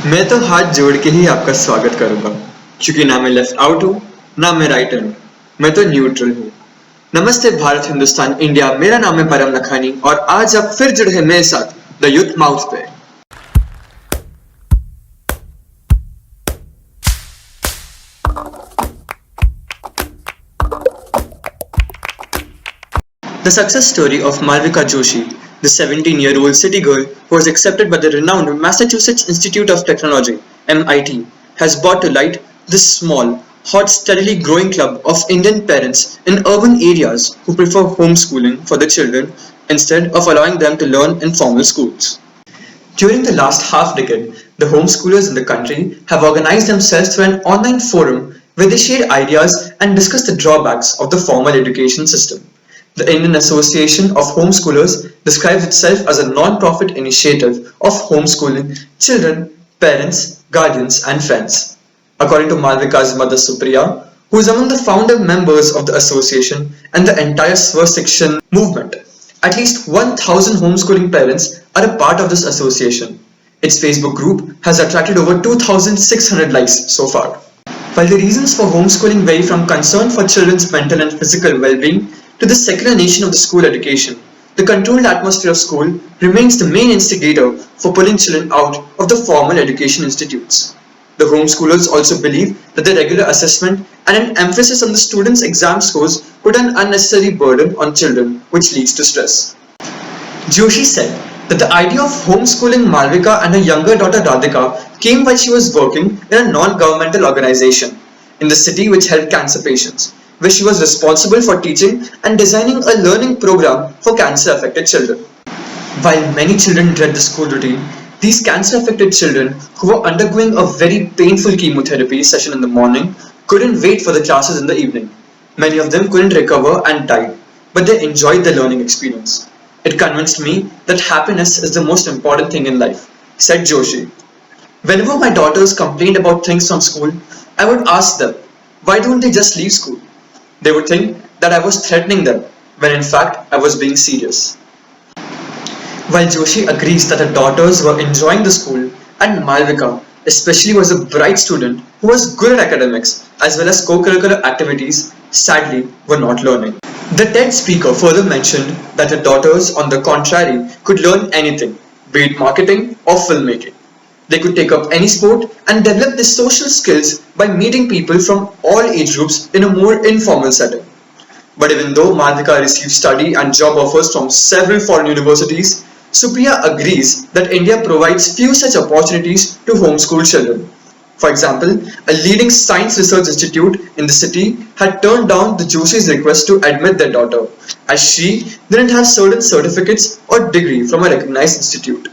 मैं तो हाथ जोड़ के ही आपका स्वागत करूंगा, क्योंकि ना मैं लेफ्ट आउट हूँ, ना मैं राइट इन हूँ। मैं तो न्यूट्रल हूँ। नमस्ते भारत, हिंदुस्तान, इंडिया। मेरा नाम है परम लखानी और आज आप फिर जुड़े हैं मेरे साथ द यूथ माउथ पे। The success story of Malvika Joshi, the 17-year-old city girl who was accepted by the renowned Massachusetts Institute of Technology (MIT), has brought to light this small, hot, steadily growing club of Indian parents in urban areas who prefer homeschooling for their children instead of allowing them to learn in formal schools. During the last half decade, the homeschoolers in the country have organized themselves through an online forum where they share ideas and discuss the drawbacks of the formal education system. The Indian Association of Homeschoolers describes itself as a non-profit initiative of homeschooling children, parents, guardians, and friends. According to Malvika's mother Supriya, who is among the founder members of the association and the entire Swasekshan movement, at least 1,000 homeschooling parents are a part of this association. Its Facebook group has attracted over 2,600 likes so far. While the reasons for homeschooling vary from concern for children's mental and physical well-being to the secular nature of the school education, the controlled atmosphere of school remains the main instigator for pulling children out of the formal education institutes. The homeschoolers also believe that the regular assessment and an emphasis on the students' exam scores put an unnecessary burden on children, which leads to stress. Joshi said that the idea of homeschooling Malvika and her younger daughter Radhika came while she was working in a non-governmental organization in the city which helped cancer patients, where she was responsible for teaching and designing a learning program for cancer-affected children. While many children dread the school routine, these cancer-affected children who were undergoing a very painful chemotherapy session in the morning couldn't wait for the classes in the evening. Many of them couldn't recover and died, but they enjoyed the learning experience. It convinced me that happiness is the most important thing in life, said Joshi. Whenever my daughters complained about things from school, I would ask them, why don't they just leave school? They would think that I was threatening them, when in fact I was being serious. While Joshi agrees that her daughters were enjoying the school, and Malvika especially was a bright student who was good at academics as well as co-curricular activities, sadly were not learning. The TED speaker further mentioned that her daughters, on the contrary, could learn anything, be it marketing or filmmaking. They could take up any sport and develop their social skills by meeting people from all age groups in a more informal setting. But even though Malvika received study and job offers from several foreign universities, Supriya agrees that India provides few such opportunities to homeschool children. For example, a leading science research institute in the city had turned down the Joshi's request to admit their daughter, as she didn't have certain certificates or degree from a recognized institute.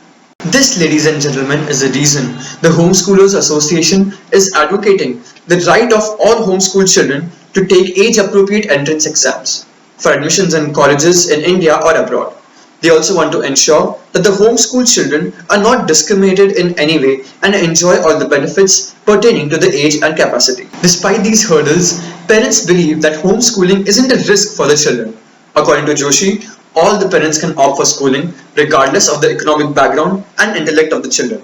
This, ladies and gentlemen, is the reason the Homeschoolers Association is advocating the right of all homeschooled children to take age-appropriate entrance exams for admissions in colleges in India or abroad. They also want to ensure that the homeschooled children are not discriminated in any way and enjoy all the benefits pertaining to the age and capacity. Despite these hurdles, parents believe that homeschooling isn't a risk for the children. According to Joshi, all the parents can opt for schooling regardless of the economic background and intellect of the children.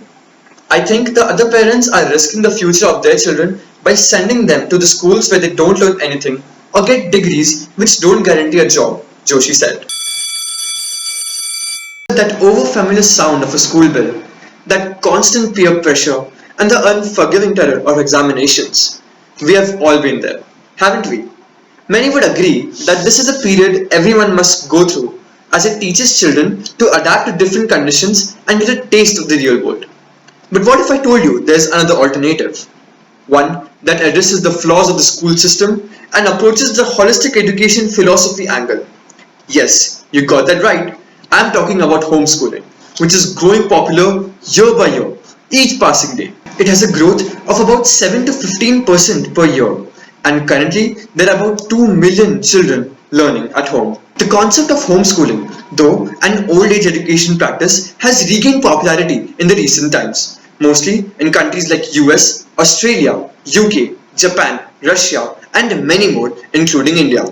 I think the other parents are risking the future of their children by sending them to the schools where they don't learn anything or get degrees which don't guarantee a job, Joshi said. That overfamiliar sound of a school bell, that constant peer pressure, and the unforgiving terror of examinations. We have all been there, haven't we? Many would agree that this is a period everyone must go through as it teaches children to adapt to different conditions and get a taste of the real world. But what if I told you there's another alternative? One that addresses the flaws of the school system and approaches the holistic education philosophy angle. Yes, you got that right. I'm talking about homeschooling, which is growing popular year by year, each passing day. It has a growth of about 7 to 15% per year, and currently there are about 2 million children learning at home. The concept of homeschooling, though an old age education practice, has regained popularity in the recent times, mostly in countries like US, Australia, UK, Japan, Russia, and many more, including India.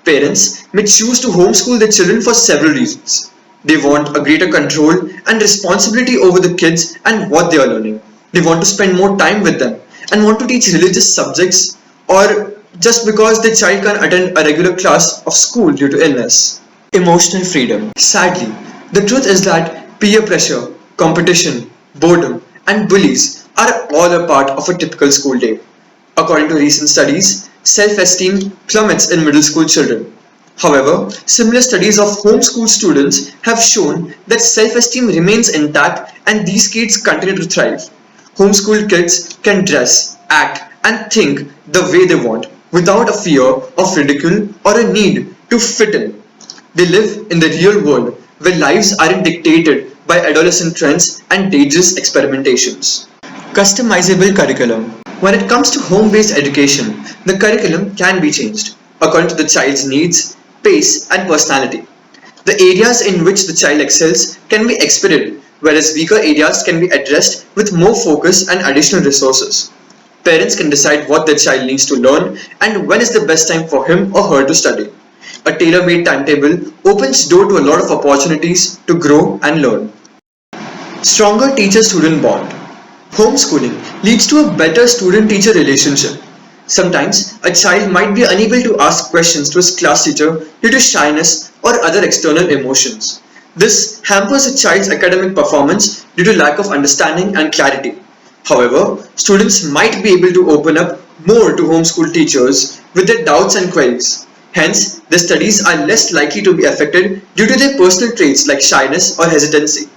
Parents may choose to homeschool their children for several reasons. They want a greater control and responsibility over the kids and what they are learning. They want to spend more time with them and want to teach religious subjects, or just because their child can't attend a regular class of school due to illness. Emotional freedom. Sadly, the truth is that peer pressure, competition, boredom, and bullies are all a part of a typical school day. According to recent studies, self-esteem plummets in middle school children. However, similar studies of homeschool students have shown that self-esteem remains intact and these kids continue to thrive. Homeschool kids can dress, act, and think the way they want without a fear of ridicule or a need to fit in. They live in the real world where lives aren't dictated by adolescent trends and dangerous experimentations. Customizable curriculum. When it comes to home-based education, the curriculum can be changed according to the child's needs, pace, and personality. The areas in which the child excels can be expedited, whereas weaker areas can be addressed with more focus and additional resources. Parents can decide what their child needs to learn and when is the best time for him or her to study. A tailor-made timetable opens door to a lot of opportunities to grow and learn. Stronger teacher-student bond. Homeschooling leads to a better student-teacher relationship. Sometimes, a child might be unable to ask questions to his class teacher due to shyness or other external emotions. This hampers a child's academic performance due to lack of understanding and clarity. However, students might be able to open up more to homeschool teachers with their doubts and queries. Hence, their studies are less likely to be affected due to their personal traits like shyness or hesitancy.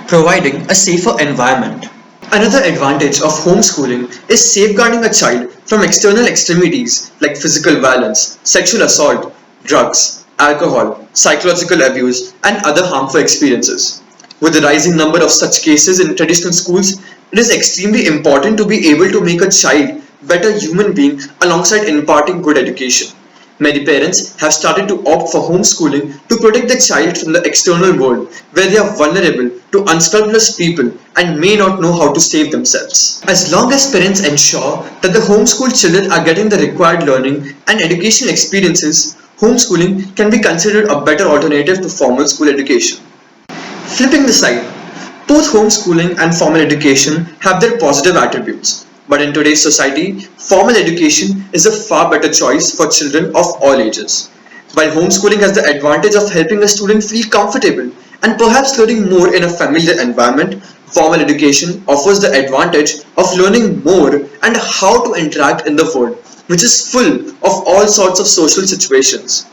Providing a safer environment. Another advantage of homeschooling is safeguarding a child from external extremities like physical violence, sexual assault, drugs, alcohol, psychological abuse, and other harmful experiences. With the rising number of such cases in traditional schools, it is extremely important to be able to make a child a better human being alongside imparting good education. Many parents have started to opt for homeschooling to protect their child from the external world where they are vulnerable to unscrupulous people and may not know how to save themselves. As long as parents ensure that the homeschooled children are getting the required learning and educational experiences, homeschooling can be considered a better alternative to formal school education. Flipping the side, both homeschooling and formal education have their positive attributes. But in today's society, formal education is a far better choice for children of all ages. While homeschooling has the advantage of helping a student feel comfortable and perhaps learning more in a familiar environment, formal education offers the advantage of learning more and how to interact in the world, which is full of all sorts of social situations.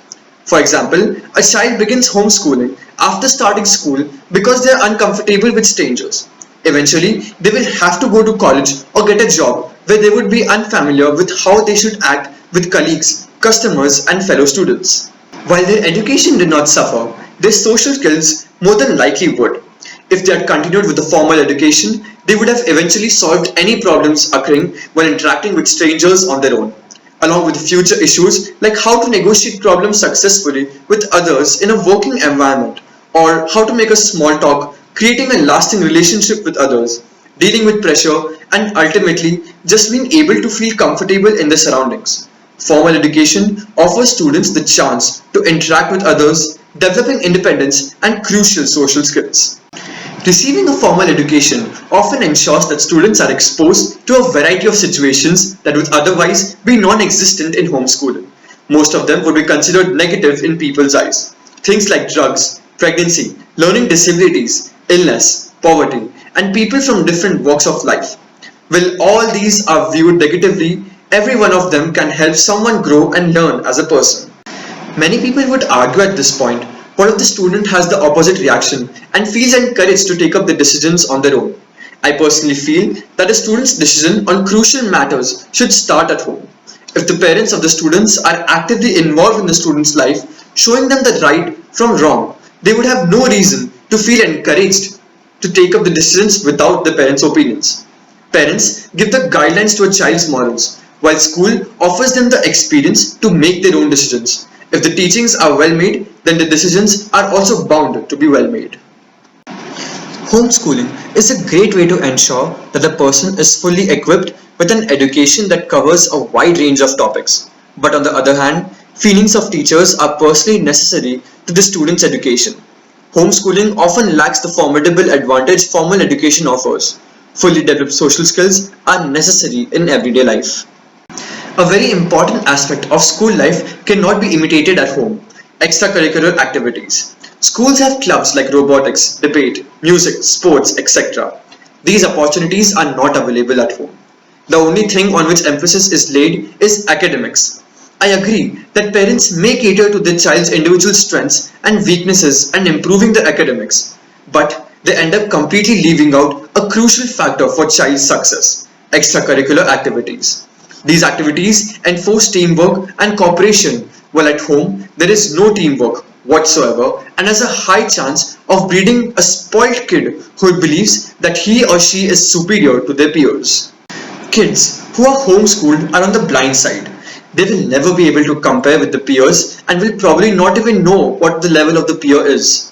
For example, a child begins homeschooling after starting school because they are uncomfortable with strangers. Eventually, they will have to go to college or get a job where they would be unfamiliar with how they should act with colleagues, customers, and fellow students. While their education did not suffer, their social skills more than likely would. If they had continued with the formal education, they would have eventually solved any problems occurring when interacting with strangers on their own, along with future issues like how to negotiate problems successfully with others in a working environment, or how to make a small talk, creating a lasting relationship with others, dealing with pressure, and ultimately just being able to feel comfortable in their surroundings. Formal education offers students the chance to interact with others, developing independence and crucial social skills. Receiving a formal education often ensures that students are exposed to a variety of situations that would otherwise be non-existent in homeschooling. Most of them would be considered negative in people's eyes. Things like drugs, pregnancy, learning disabilities, illness, poverty, and people from different walks of life. While all these are viewed negatively, every one of them can help someone grow and learn as a person. Many people would argue at this point, what if the student has the opposite reaction and feels encouraged to take up the decisions on their own? I personally feel that a student's decision on crucial matters should start at home. If the parents of the students are actively involved in the student's life, showing them the right from wrong, they would have no reason to feel encouraged to take up the decisions without the parents' opinions. Parents give the guidelines to a child's morals, while school offers them the experience to make their own decisions. If the teachings are well made, then the decisions are also bound to be well made. Homeschooling is a great way to ensure that the person is fully equipped with an education that covers a wide range of topics. But on the other hand, feelings of teachers are personally necessary to the student's education. Homeschooling often lacks the formidable advantage formal education offers. Fully developed social skills are necessary in everyday life. A very important aspect of school life cannot be imitated at home: extracurricular activities. Schools have clubs like robotics, debate, music, sports, etc. These opportunities are not available at home. The only thing on which emphasis is laid is academics. I agree that parents may cater to their child's individual strengths and weaknesses and improving their academics, but they end up completely leaving out a crucial factor for child's success: extracurricular activities. These activities enforce teamwork and cooperation, while at home there is no teamwork whatsoever and has a high chance of breeding a spoiled kid who believes that he or she is superior to their peers. Kids who are homeschooled are on the blind side. They will never be able to compare with the peers and will probably not even know what the level of the peer is.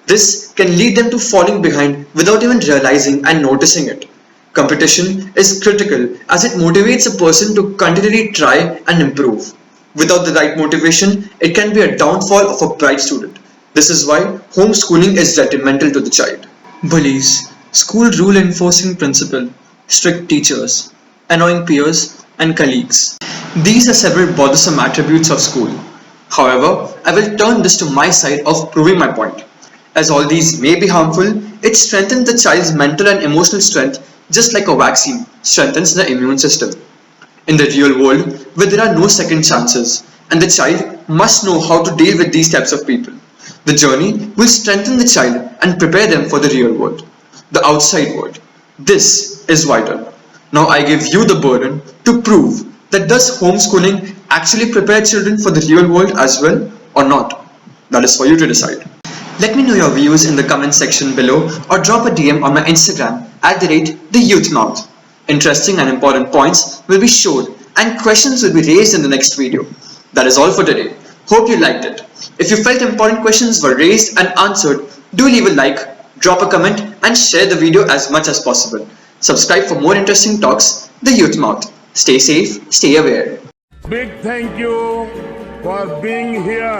This can lead them to falling behind without even realizing and noticing it. Competition is critical as it motivates a person to continually try and improve. Without the right motivation, it can be a downfall of a bright student. This is why homeschooling is detrimental to the child. Bullies, school rule enforcing principal, strict teachers, annoying peers, and colleagues. These are several bothersome attributes of school. However, I will turn this to my side of proving my point. As all these may be harmful, it strengthens the child's mental and emotional strength just like a vaccine strengthens the immune system. In the real world, where there are no second chances, and the child must know how to deal with these types of people, the journey will strengthen the child and prepare them for the real world, the outside world. This is vital. Now I give you the burden to prove that does homeschooling actually prepare children for the real world as well or not? That is for you to decide. Let me know your views in the comment section below or drop a DM on my Instagram @theyouthmouth. Interesting and important points will be showed and questions will be raised in the next video. That is all for today. Hope you liked it. If you felt important questions were raised and answered, do leave a like, drop a comment and share the video as much as possible. Subscribe for more interesting talks. The Youth Mouth. Stay safe, stay aware. Big thank you for being here.